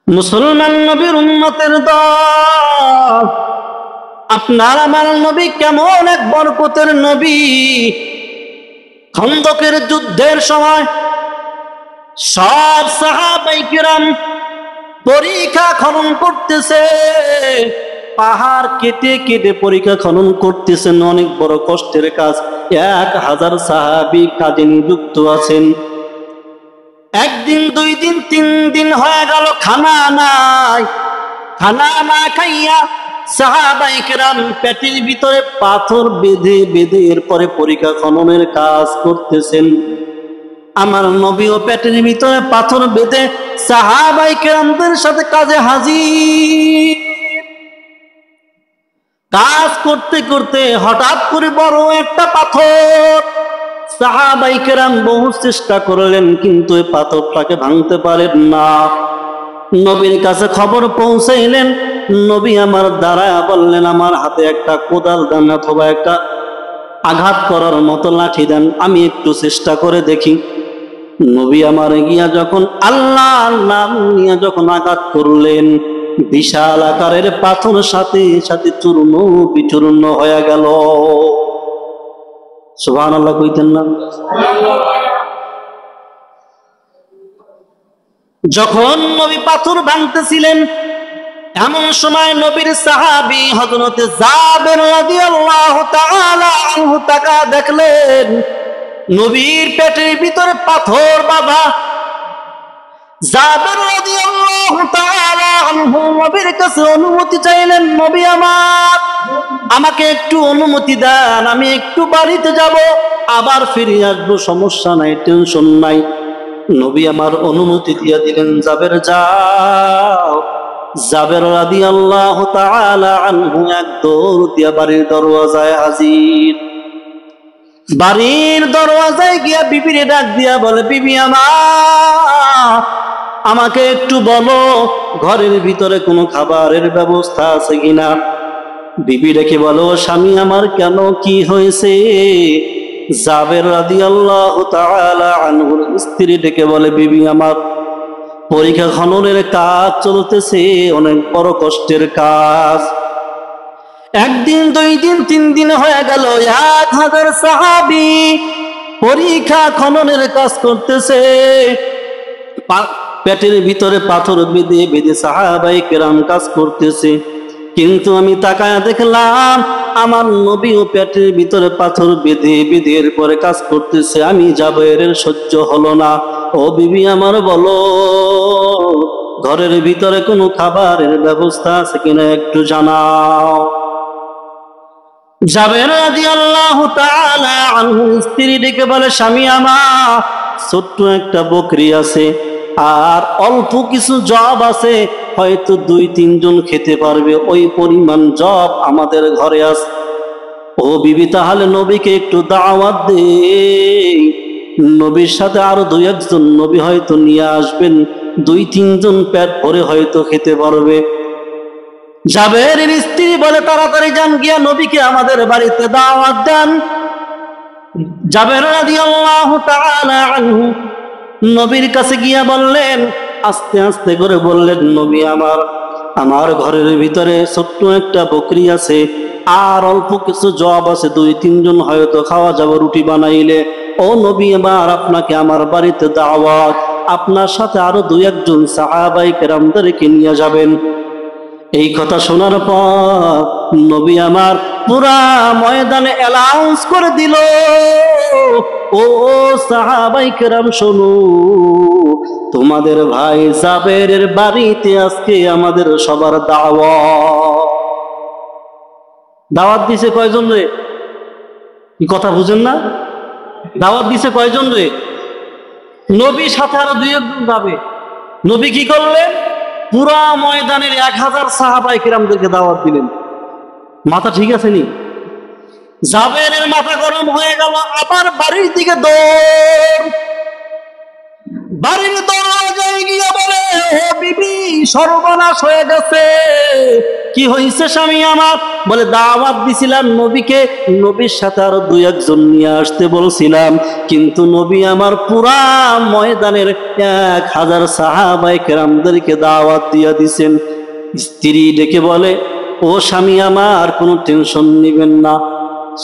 মুসলমান নবীর উম্মতের দল, আপনার আমার নবী কেমন এক বরকতের নবী। খন্দকের যুদ্ধের সময় সব সাহাবায়ে কিরাম পরীক্ষা খনন করতেছে, পাহাড় কেটে কেটে পরীক্ষা খনন করতেছেন। অনেক বড় কষ্টের কাজ। 1000 সাহাবী কাজে নিযুক্ত আছেন। একদিন, 2 দিন, 3 দিন হয়ে গেল, খানা নাই। খানা না খাইয়া সাহাবায়ে কেরাম পেটের ভিতরে পাথর বেঁধে বেঁধে এরপরে পরীক্ষা খননের কাজ করতেছেন। আমার নবীও পেটের ভিতরে পাথর বেঁধে সাহাবায়ে কেরামদের সাথে কাজে হাজির। কাজ করতে করতে হঠাৎ করে বড় একটা পাথর, সাহাবায়ে কেরাম বহু চেষ্টা করলেন কিন্তু এই পাথরটাকে ভাঙতে পারেন না। নবীর কাছে খবর পৌঁছাইলেন। নবী আমার দাঁড়ায় বললেন, আমার হাতে একটা কোদাল দেন অথবা একটা আঘাত করার মতো লাঠি দেন, আমি একটু চেষ্টা করে দেখি। নবী আমার গিয়া যখন আল্লাহর নাম নিয়ে যখন আঘাত করলেন, বিশাল আকারের পাথর সাথে সাথে চূর্ণ বিচূর্ণ হয়ে গেল। সুবহানাল্লাহ কইতেন না? যখন নবী পাথর ভাঙতেছিলেন, এমন সময় নবীর সাহাবী হযরত জাবের রাদিয়াল্লাহু তাআলা আনহু তাকা দেখলেন নবীর পেটের ভিতরে পাথর বাঁধা। জাবের রাদিয়াল্লাহু তাআলা আনহু নবীর কাছে অনুমতি চাইলেন, নবী আমার, আমাকে একটু অনুমতি দেন, আমি একটু বাড়িতে যাব, আবার ফিরে আসবো, সমস্যা নাই, টেনশন নাই। নবী আমার অনুমতি দিয়ে দিলেন, জাবের যাও। জাবের রাদিয়াল্লাহু তাআলা আনহু এক দৌড় দিয়া বাড়ির দরওয়াজায় হাজির। বাড়ির দরওয়াজায় গিয়া বিবিরে ডাক দিয়া বলে, বিবি আমার, আমাকে একটু বলো ঘরের ভিতরে কোনো খাবারের ব্যবস্থা আছে কিনা। বিবি ডেকে বলো, স্বামী আমার, কেন, কি হয়েছে? জাবের রাদিয়াল্লাহু তাআলা আনহুর স্ত্রী ডেকে বলে, বিবি আমার, পরীক্ষা খননের কাজ চলতেছে, অনেক বড় কষ্টের কাজ। 1 দিন, 2 দিন, 3 দিন হয়ে গেল, 1000 সাহাবী পরীক্ষা খননের কাজ করতেছে। পেটের ভিতরে পাথর বেঁধে বেঁধে সাহাবায়ে কেরাম কাজ করতেছে। কিন্তু আমি তাকায় দেখলাম আমার নবীও পেটের ভিতরে পাথর বেঁধে বেঁধে এরপরে কাজ করতেছে। আমি জাবেরের সহ্য হলো না। ও বিবি আমার, বলো ঘরের ভিতরে কোনো খাবারের ব্যবস্থা আছে কিনা একটু জানাও। জাবের রাদিয়াল্লাহু তাআলা আনহু স্ত্রী ডেকে বলে, স্বামী আমার, ছোট্ট একটা বকরি আছে আর অল্প কিছু জব আছে, হয়তো 2-3 জন খেতে পারবে, ওই পরিমাণ জব আমাদের ঘরে আছে। ও বিবি, তাহলে নবীকে একটু দাওয়াত দে, নবীর সাথে আরো 2-1 জন নবী হয়তো নিয়ে আসবেন, 2-3 জন পেট ভরে হয়তো খেতে পারবে। জাবেরের স্ত্রী বলে, তাড়াতাড়ি যান, গিয়া নবীকে আমাদের বাড়িতে দাওয়াত দেন। জাবের রাদিয়াল্লাহু তাআলা আনহু নবীর কাছে গিয়া বললেন, আস্তে আস্তে করে বললেন, নবী আমার, আমার ঘরের ভিতরে ছোট্ট একটা বকরি আছে আর অল্প কিছু জব আছে, 2-3 জন হয়তো খাওয়া যাবে রুটি বানাইলে। ও নবী আমার, আপনাকে আমার বাড়িতে দাওয়াত, আপনার সাথে আরো 2-1 জন সাহাবায়ে কেরামদেরকে নিয়ে যাবেন। এই কথা শোনার পর নবী আমার পুরা ময়দানে অ্যানাউন্স করে দিল, ও সাহাবায়ে কেরাম শোনো, তোমাদের ভাই জাবেরের বাড়িতে আজকে আমাদের সবার দাওয়াত। দাওয়াত দিছে কয়জন রে? কি কথা বুঝেন না? দাওয়াত দিছে কয়জন রে? নবীর সাথে আরো 2-1 জন যাবে। নবী কি করলেন? পুরা ময়দানের 1000 সাহাবায়ে কেরামদেরকে দাওয়াত দিলেন। মাথা ঠিক আছে নি? জাবেরের মাথা গরম হয়ে গেল, আবার বাড়ির দিকে দৌড়। বাড়ির দরজায় গিয়ে বলে, হে বিবি, সর্বনাশ হয়ে গেছে, কি হয়েছে স্বামী আমার? বলে দাওয়াত দিছিলাম নবীকে, নবীর সাথে আরো 2-1 জন নিয়ে আসতে বলছিলাম, কিন্তু নবী আমার পুরা ময়দানের 1000 সাহাবায়ে কেরামদেরকে দাওয়াত দিয়ে দিছেন। স্ত্রী ডেকে বলে, ও স্বামী আমার, কোনো টেনশন নিবেন না।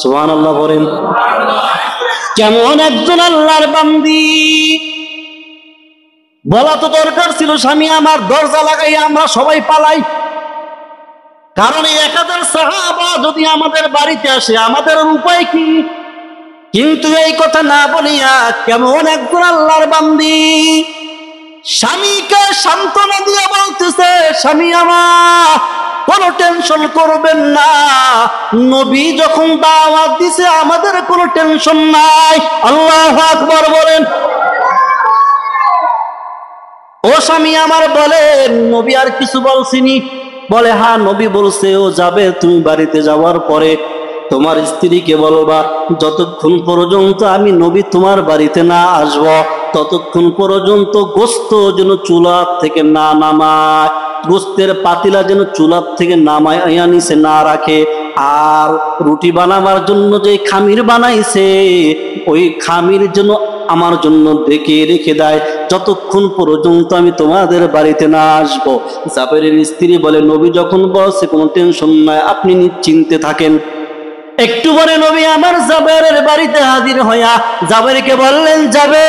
সুবহানাল্লাহ বলেন। কেমন একজন আল্লাহর বান্দি! বলা তো দরকার ছিল স্বামী আমার, দরজা লাগাই আমরা সবাই পালাই, কারণ 1000 সাহাবা যদি আমাদের বাড়িতে আসে আমাদের উপায় কি? কিন্তু এই কথা না বলিয়া কেমন একজন আল্লাহর বান্দি স্বামীকে সান্ত্বনা দিয়ে বলতেছে, স্বামী আমার কোনো টেনশন করবেন না, নবী যখন দাওয়াত দিছে আমাদের কোনো টেনশন নাই। আল্লাহু আকবার বলেন। ও স্বামী আমার বলেন, নবী আর কিছু বলছিনি? বলে হ্যাঁ নবী বলছে, ও যাবে, তুমি বাড়িতে যাওয়ার পরে তোমার স্ত্রীকে বলবা যতক্ষণ পর্যন্ত আমি নবী তোমার বাড়িতে না আসব ততক্ষণ পর্যন্ত গোস্ত যেন চুলার থেকে না নামায়, গোস্তের পাতিলা যেন চুলার থেকে নামায় নিচে না রাখে, আর রুটি বানাবার জন্য যে খামির বানাইছে ওই খামির যেন আমার জন্য ডেকে রেখে দেয় যতক্ষণ পর্যন্ত আমি তোমাদের বাড়িতে না আসবো। জাবেরের স্ত্রী বলে, নবী যখন বলছে কোনো টেনশন নাই, আপনি নিশ্চিন্তে থাকেন। একটু পরে নবী আমার জাবেরের বাড়িতে হাজির হইয়া জাবেরকে বললেন, যাবে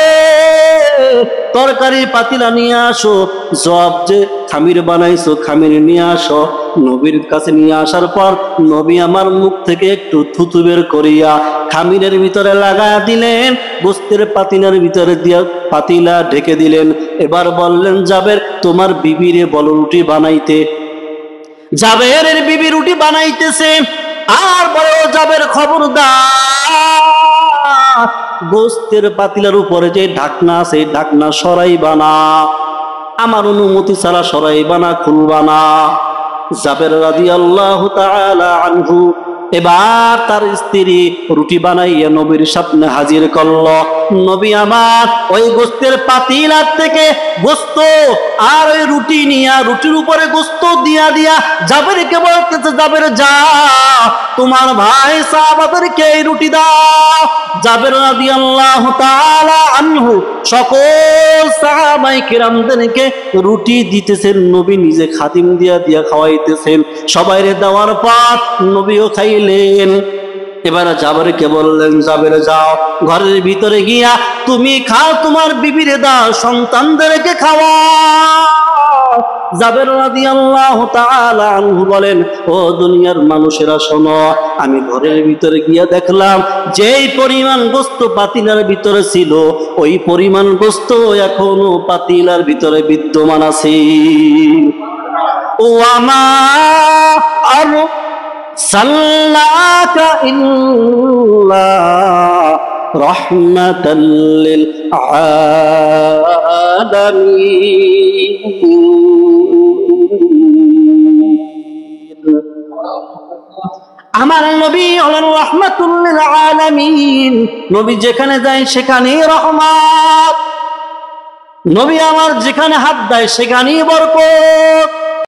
তরকারির পাতিলা নিয়ে আসো, জব যে খামির বানাইছো খামির নিয়ে আসো। নবীর কাছে নিয়ে আসার পর নবী আমার মুখ থেকে একটু থুতু বের করিয়া খামিরের ভিতরে লাগায়া দিলেন, গোস্তের পাতিলার ভিতরে দিয়া পাতিলা ঢেকে দিলেন। এবার বললেন, জাবের তোমার বিবিরে বলো রুটি বানাইতে। জাবেরের বিবি রুটি বানাইতেছে, আর বলে, ও জাবের খবরদার, গোস্তের পাতিলার উপরে যে ঢাকনা আছে এই ঢাকনা সরাইবা না, আমার অনুমতি ছাড়া সরাইবা না, খুলবা না। জাবের রাদিয়াল্লাহু তাআলা আনহু এবার তার স্ত্রী রুটি বানাইয়া নবীর সামনে হাজির করল। নবী আমার ওই গোস্তের পাতিলার থেকে গোস্ত আর ওই রুটি নিয়া রুটির উপরে গোস্ত দিয়া দিয়া জাবেরকে বলতেছে, জাবের যা তোমার ভাই সাহাবাদেরকে এই রুটি দাও। জাবের রাদিয়াল্লাহু তাআলা আনহু সকল সাহাবায়ে কেরামদেরকে রুটি দিতেছেন, নবী নিজে খাদিম দিয়া দিয়া খাওয়াইতেছেন। সবাইরে দেওয়ার পর নবীও খাইলেন। এবার জাবেরকে বললেন, জাবের যাও ঘরের ভিতরে গিয়া তুমি খাও, তোমার বিবিরে দাও, সন্তানদেরকে খাওয়াও। জাবের রাদিয়াল্লাহু তাআলা আনহু বলেন, ও দুনিয়ার মানুষেরা শোনো, আমি ঘরের ভিতরে গিয়া দেখলাম যেই পরিমাণ গোস্ত পাতিলার ভিতরে ছিল ওই পরিমাণ গোস্ত এখনো পাতিলার ভিতরে বিদ্যমান আছে। ও আমার সাল্লাকা ইল্লা রাহমাতাল লিল আলামিন। আমার নবী হলেন রাহমাতুল লিল আলামিন। নবী যেখানে যায় সেখানেই রহমত, নবী আমার যেখানে হাত দেয় সেখানেই বরকত।